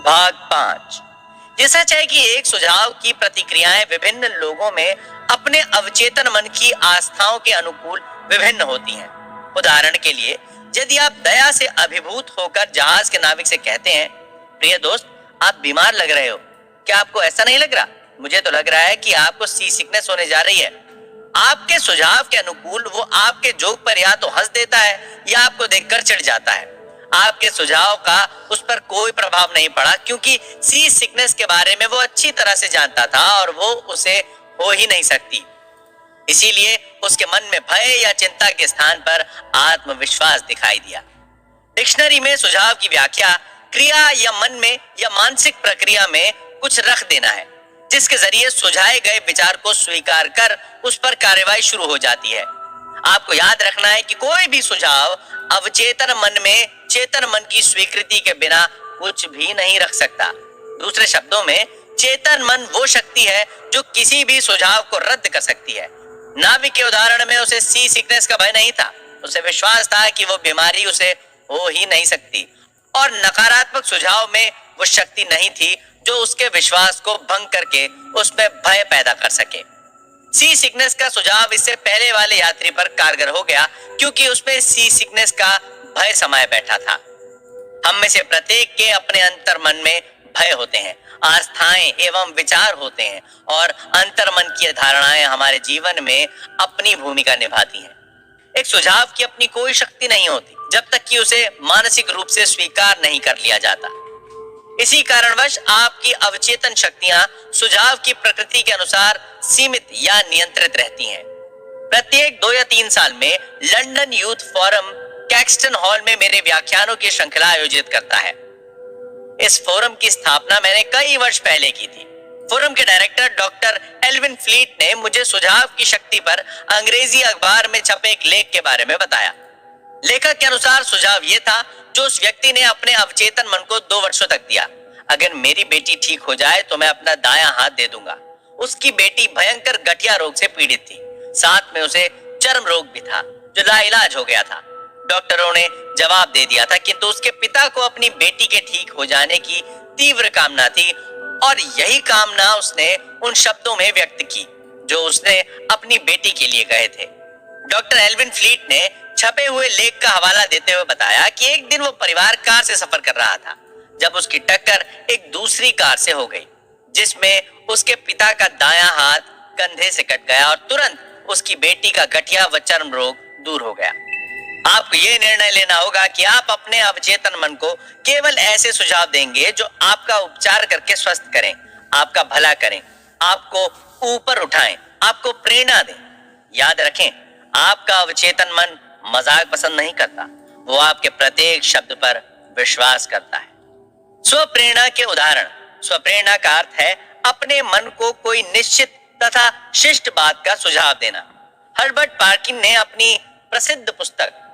भाग 5। ये सच है कि एक सुझाव की प्रतिक्रियाएं विभिन्न लोगों में अपने अवचेतन मन की आस्थाओं के अनुकूल विभिन्न होती हैं। उदाहरण के लिए, यदि आप दया से अभिभूत होकर जहाज के नाविक से कहते हैं, प्रिय दोस्त, आप बीमार लग रहे हो, क्या आपको ऐसा नहीं लग रहा? मुझे तो लग रहा है कि आपको सी सिकनेस होने जा रही है। आपके सुझाव के अनुकूल वो आपके जोक पर या तो हंस देता है या आपको देखकर चिढ़ जाता है। आपके सुझाव का उस पर कोई प्रभाव नहीं पड़ा, क्योंकि सी सिकनेस के बारे में वो अच्छी तरह से जानता था और वो उसे हो ही नहीं सकती। इसीलिए उसके मन में भय या चिंता के स्थान पर आत्मविश्वास दिखाई दिया। डिक्शनरी में सुझाव की व्याख्या क्रिया या मन में या मानसिक प्रक्रिया में कुछ रख देना है, जिसके जरिए सुझाए गए विचार को स्वीकार कर उस पर कार्रवाई शुरू हो जाती है। आपको याद रखना है कि कोई भी सुझाव अवचेतन मन में चेतन मन की स्वीकृति के बिना कुछ भी नहीं रख सकता। दूसरे शब्दों में, चेतन मन वो शक्ति है जो किसी भी सुझाव को रद्द कर सकती है। नाविक के उदाहरण में उसे सी सिकनेस का भय नहीं था, उसे विश्वास था कि वो बीमारी उसे हो ही नहीं सकती, और नकारात्मक सुझाव में वो शक्ति नहीं थी जो उसके विश्वास को भंग करके उसमें भय पैदा कर सके। सी सिकनेस का सुझाव इससे पहले वाले यात्री पर कारगर हो गया, क्योंकि उसमें सी सिकनेस का भय समाये बैठा था। हम में से प्रत्येक के अपने अंतर मन में भय होते हैं, आस्थाएं एवं विचार होते हैं, और अंतर मन की धारणाएं हमारे जीवन में अपनी भूमिका निभाती हैं। एक सुझाव की अपनी कोई शक्ति नहीं होती जब तक कि उसे मानसिक रूप से स्वीकार नहीं कर लिया जाता। इसी कारणवश आपकी अवचेतन शक्तियां सुझाव की प्रकृति के अनुसार सीमित या नियंत्रित रहती हैं। प्रत्येक 2 या 3 साल में London youth forum Caxton hall में मेरे व्याख्यानों की श्रृंखला आयोजित करता है। इस फोरम की स्थापना मैंने कई वर्ष पहले की थी। फोरम के डायरेक्टर डॉक्टर एल्विन फ्लीट ने मुझे सुझाव की शक्ति पर अंग्रेजी अखबार में छपे एक लेख के बारे में बताया। लेखक के अनुसार सुझाव यह था जो उस व्यक्ति ने अपने अवचेतन मन को 2 वर्षों तक दिया, अगर मेरी बेटी ठीक हो जाए तो मैं अपना दायां हाथ दे दूंगा। उसकी बेटी भयंकर गठिया रोग से पीड़ित थी, साथ में उसे चर्म रोग भी था जो लाइलाज हो गया था। डॉक्टरों ने जवाब दे दिया था, किंतु उसके पिता को अपनी बेटी के ठीक हो जाने की तीव्र कामना थी, और यही कामना उसने उन शब्दों में व्यक्त की जो उसने अपनी बेटी के लिए कहे थे। डॉक्टर एल्विन फ्लीट ने छपे हुए लेख का हवाला देते हुए बताया कि एक दिन वो परिवार कार से सफर कर रहा था जब उसकी टक्कर एक दूसरी कार से हो गई, जिसमें उसके पिता का दायां हाथ कंधे से कट गया और तुरंत उसकी बेटी का गठिया व चर्म रोग दूर हो गया। आपको ये निर्णय लेना होगा कि आप अपने अवचेतन मन को केवल ऐसे सुझाव देंगे जो आपका उपचार करके स्वस्थ करें, आपका भला करें, आपको ऊपर उठाएं, आपको प्रेरणा दें। याद रखें, आपका अवचेतन मन मजाक पसंद नहीं करता, वो आपके प्रत्येक शब्द पर विश्वास करता है। स्वप्रेरणा के उदाहरण। स्वप्रेरणा का अर्थ है अपने मन को कोई निश्चित तथा शिष्ट बात का सुझाव देना। हर्बर्ट पार्किन ने अपनी प्रसिद्ध पुस्तक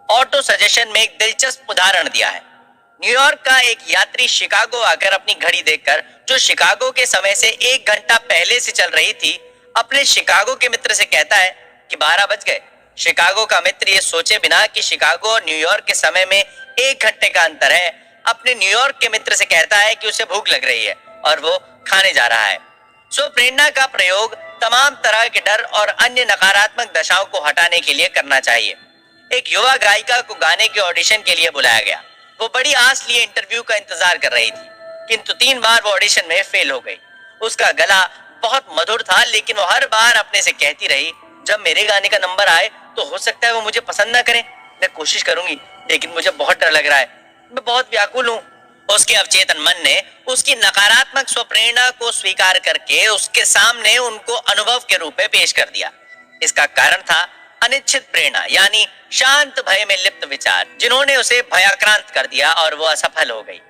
ऑटो सजेशन में एक दिलचस्प उदाहरण दिया है। न्यूयॉर्क का एक यात्री शिकागो आकर अपनी घड़ी देखकर, जो शिकागो के समय से 1 घंटा पहले से चल रही थी, अपने शिकागो के मित्र से कहता है कि 12 बज गए। शिकागो का मित्र ये सोचे बिना कि शिकागो और न्यूयॉर्क के समय में 1 घंटे का अंतर है, अपने न्यूयॉर्क के मित्र से कहता है कि उसे भूख लग रही है और वो खाने जा रहा है। स्वप्रेरणा का प्रयोग तमाम तरह के डर और अन्य नकारात्मक दशाओं को हटाने के लिए करना चाहिए। एक युवा गायिका को गाने के ऑडिशन के लिए बुलाया गया। वो बड़ी आस लिए इंटरव्यू का इंतजार कर रही थी, किंतु 3 बार वो ऑडिशन में फेल हो गई। उसका गला बहुत मधुर था, लेकिन वो हर बार अपने से कहती रही, जब मेरे गाने का नंबर आए तो हो सकता है वो मुझे पसंद ना करें। मैं कोशिश करूंगी, लेकिन मुझे बहुत डर लग रहा है, मैं बहुत व्याकुल हूँ। उसके अवचेतन मन ने उसकी नकारात्मक स्वप्रेरणा को स्वीकार करके उसके सामने उनको अनुभव के रूप में पेश कर दिया। इसका कारण था अनिश्चित प्रेरणा, यानी शांत भय में लिप्त विचार, जिन्होंने उसे भयाक्रांत कर दिया और वो असफल हो गई।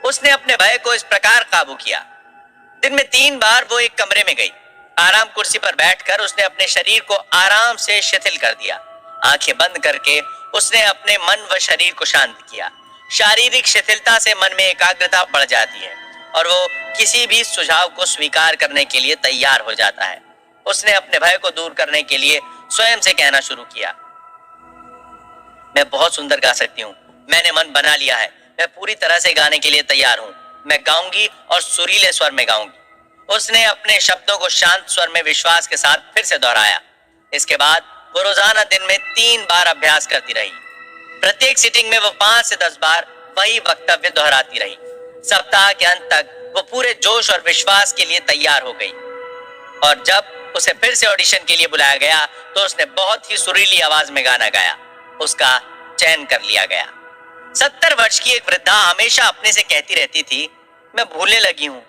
उसने अपने भय को इस प्रकार काबू किया। दिन में 3 बार वो एक कमरे में गई। आराम कुर्सी पर बैठकर उसने अपने शरीर को आराम से शिथिल कर दिया। आंखें बंद करके उसने अपने मन व शरीर को शांत किया। शारीरिक शिथिलता से मन में एकाग्रता बढ़ जाती है और वो किसी भी सुझाव को स्वीकार करने के लिए तैयार हो जाता है। उसने अपने भय को दूर करने के लिए स्वयं से कहना शुरू किया, मैं बहुत सुंदर गा सकती हूँ, मैंने मन बना लिया है, मैं पूरी तरह से गाने के लिए तैयार हूँ। मैं गाऊंगी और सुरीले स्वर में गाऊंगी। उसने अपने शब्दों को शांत स्वर में विश्वास के साथ फिर से दोहराया। इसके बाद वो रोजाना दिन में 3 बार अभ्यास करती रही। प्रत्येक सिटिंग में वो 5 से 10 बार वही वक्तव्य दोहराती रही। सप्ताह के अंत तक वो पूरे जोश और विश्वास के लिए तैयार हो गई और जब उसे फिर से ऑडिशन के लिए बुलाया गया तो उसने बहुत ही सुरीली आवाज में गाना गाया। उसका चयन कर लिया गया। 70 वर्ष की एक वृद्धा हमेशा अपने से कहती रहती थी, मैं भूलने लगी हूँ।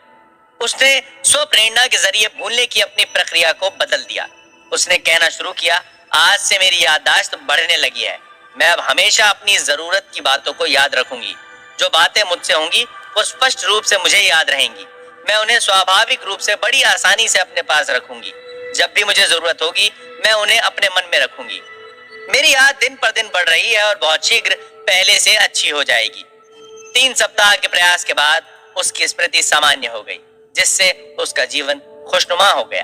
उसने स्व प्रेरणा के जरिए भूलने की अपनी प्रक्रिया को बदल दिया। उसने कहना शुरू किया, आज से मेरी याददाश्त बढ़ने लगी है। मैं अब हमेशा अपनी जरूरत की बातों को याद रखूंगी। जो बातें मुझसे होंगी वो स्पष्ट रूप से मुझे याद रहेंगी। मैं उन्हें स्वाभाविक रूप से बड़ी आसानी से अपने पास रखूंगी। जब भी मुझे जरूरत होगी मैं उन्हें अपने मन में रखूंगी। मेरी याद दिन पर दिन बढ़ रही है और बहुत शीघ्र पहले से अच्छी हो जाएगी। 3 सप्ताह के प्रयास के बाद उसकी स्मृति सामान्य हो गई, जिससे उसका जीवन खुशनुमा हो गया।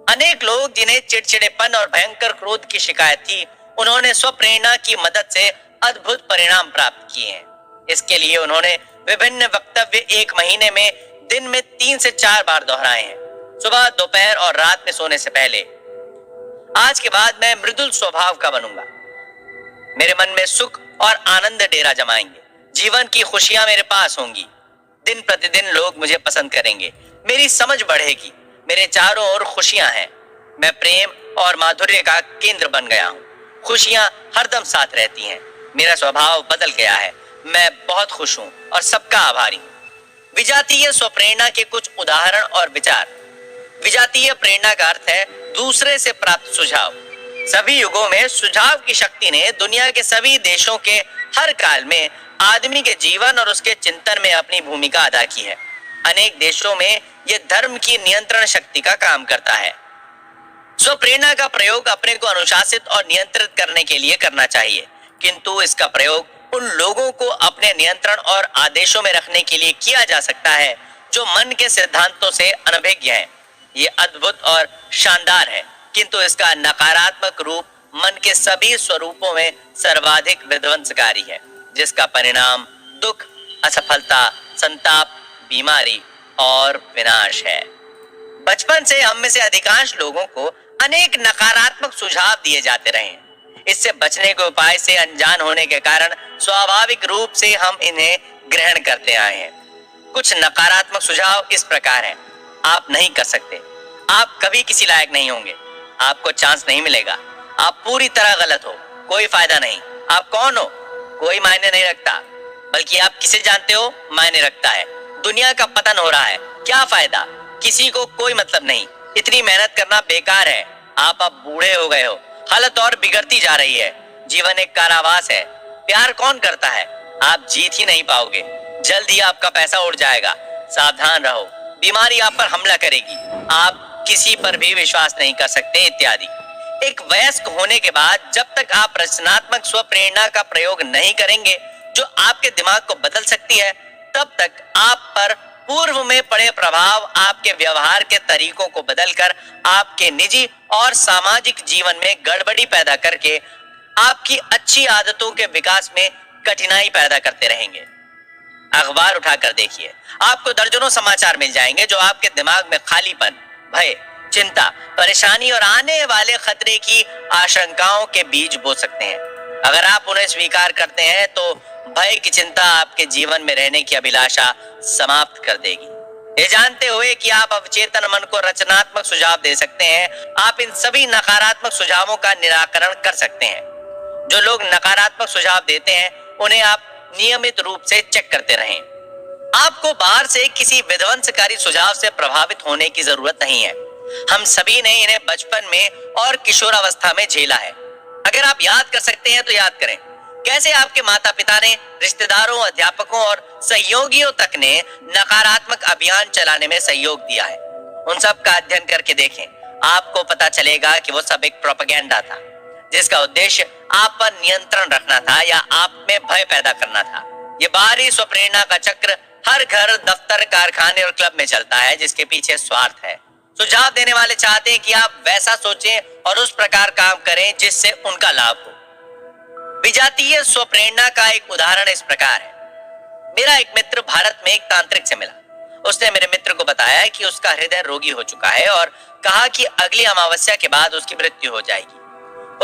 अनेक लोग जिन्हें चिड़चिड़ेपन और भयंकर क्रोध की शिकायत थी, उन्होंने स्वप्रेरणा की मदद से अद्भुत परिणाम प्राप्त किए हैं। इसके लिए उन्होंने विभिन्न वक्तव्य 1 महीने में दिन में 3 से 4 बार दोहराए हैं, सुबह, दोपहर और रात में सोने से पहले। आज के बाद मैं मृदुल स्वभाव का बनूंगा। मेरे मन में सुख और आनंद डेरा जमाएंगे। जीवन की खुशियां मेरे पास होंगी। दिन प्रतिदिन लोग मुझे पसंद करेंगे। मेरी समझ बढ़ेगी। मेरे चारों ओर खुशियां हैं। मैं प्रेम और माधुर्य का केंद्र बन गया हूँ। खुशियां हरदम साथ रहती हैं। मेरा स्वभाव बदल गया है। मैं बहुत खुश हूँ और सबका आभारी हूँ। विजातीय स्वप्रेरणा के कुछ उदाहरण और विचार। विजातीय प्रेरणा का अर्थ है दूसरे से प्राप्त सुझाव। सभी युगों में सुझाव की शक्ति ने दुनिया के सभी देशों के हर काल में आदमी के जीवन और उसके चिंतन में अपनी भूमिका अदा की है। अनेक देशों में यह धर्म की नियंत्रण शक्ति का काम करता है। स्वप्रेरणा का प्रयोग अपने को अनुशासित और नियंत्रित करने के लिए करना चाहिए, किंतु इसका प्रयोग उन लोगों को अपने नियंत्रण और आदेशों में रखने के लिए किया जा सकता है जो मन के सिद्धांतों से अनभिज्ञ हैं। ये अद्भुत और शानदार है, किंतु इसका नकारात्मक रूप मन के सभी स्वरूपों में सर्वाधिक विध्वंसकारी है, जिसका परिणाम दुख, असफलता, संताप, बीमारी और विनाश है। बचपन से हम में से अधिकांश लोगों को अनेक नकारात्मक सुझाव दिए जाते रहे हैं। इससे बचने के उपाय से अनजान होने के कारण स्वाभाविक रूप से हम इन्हें ग्रहण करते आए हैं। कुछ नकारात्मक सुझाव इस प्रकार हैं, आप नहीं कर सकते, आप कभी किसी लायक नहीं होंगे, आपको चांस नहीं मिलेगा, आप पूरी तरह गलत हो, कोई फायदा नहीं, आप कौन हो, कोई मायने नहीं रखता, बल्कि आप किसे जानते हो मायने रखता है, दुनिया का पतन हो रहा है, क्या फायदा, किसी को कोई मतलब नहीं, इतनी मेहनत करना बेकार है, आप अब बूढ़े हो गए हो, हालत और बिगड़ती जा रही है, जीवन एक कारावास है, प्यार कौन करता है, आप जीत ही नहीं पाओगे, जल्द ही आपका पैसा उड़ जाएगा, सावधान रहो, बीमारी आप पर हमला करेगी, आप किसी पर भी विश्वास नहीं कर सकते, इत्यादि। एक वयस्क होने के बाद जब तक आप रचनात्मक स्वप्रेरणा का प्रयोग नहीं करेंगे जो आपके दिमाग को बदल सकती है, तब तक आप पर पूर्व में पड़े प्रभाव आपके व्यवहार के तरीकों को बदलकर आपके निजी और सामाजिक जीवन में गड़बड़ी पैदा करके आपकी अच्छी आदतों के विकास में कठिनाई पैदा करते रहेंगे। अखबार उठाकर देखिए, आपको दर्जनों समाचार मिल जाएंगे जो आपके दिमाग में खालीपन, भय, चिंता, परेशानी और आने वाले खतरे की आशंकाओं के बीज बो सकते हैं। अगर आप उन्हें स्वीकार करते हैं तो भय की चिंता आपके जीवन में रहने की अभिलाषा समाप्त कर देगी। ये जानते हुए कि आप अवचेतन मन को रचनात्मक सुझाव दे सकते हैं, आप इन सभी नकारात्मक सुझावों का निराकरण कर सकते हैं। जो लोग नकारात्मक सुझाव देते हैं उन्हें आप नियमित रूप से चेक करते रहें। आपको बाहर से किसी विध्वंसकारी सुझाव से प्रभावित होने की जरूरत नहीं है। हम सभी ने इन्हें बचपन में और किशोरावस्था में झेला है। अगर आप याद कर सकते हैं तो याद करें, कैसे आपके माता पिता ने, रिश्तेदारों, अध्यापकों और सहयोगियों तक ने नकारात्मक अभियान चलाने में सहयोग दिया है। उन सब का अध्ययन करके देखें, आपको पता चलेगा कि वो सब एक प्रोपेगेंडा था जिसका उद्देश्य आप पर नियंत्रण रखना था या आप में भय पैदा करना था। ये बाहरी स्वप्रेरणा का चक्र हर घर, दफ्तर, कारखाने और क्लब में चलता है जिसके पीछे स्वार्थ है। सुझाव देने वाले चाहते हैं कि आप वैसा सोचें और उस प्रकार काम करें जिससे उनका लाभ हो। विजातीय स्वप्रेरणा का एक उदाहरण इस प्रकार है। मेरा एक मित्र भारत में एक तांत्रिक से मिला। उसने मेरे मित्र को बताया कि उसका हृदय रोगी हो चुका है और कहा कि अगली अमावस्या के बाद उसकी मृत्यु हो जाएगी।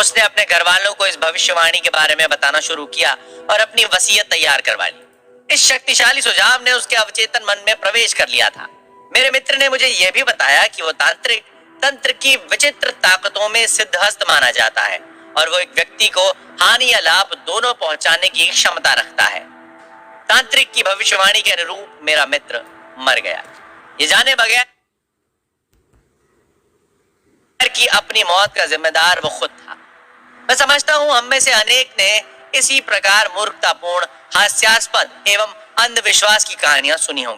उसने अपने घर वालों को इस भविष्यवाणी के बारे में बताना शुरू किया और अपनी वसीयत तैयार करवा ली। इस शक्तिशाली सुझाव ने उसके अवचेतन मन में प्रवेश कर लिया था। मेरे मित्र ने मुझे यह भी बताया कि वो तांत्रिक तंत्र की विचित्र ताकतों में सिद्धहस्त माना जाता है और वो एक व्यक्ति को हानि या लाभ दोनों पहुंचाने की क्षमता रखता है। तांत्रिक की भविष्यवाणी के अनुरूप मेरा मित्र मर गया। ये जाने बगैर कि अपनी मौत का जिम्मेदार वो खुद था। मैं समझता हूं हम में से अनेक ने इसी प्रकार मूर्खतापूर्ण, हास्यास्पद एवं अंधविश्वास की कहानियां सुनी होंगी।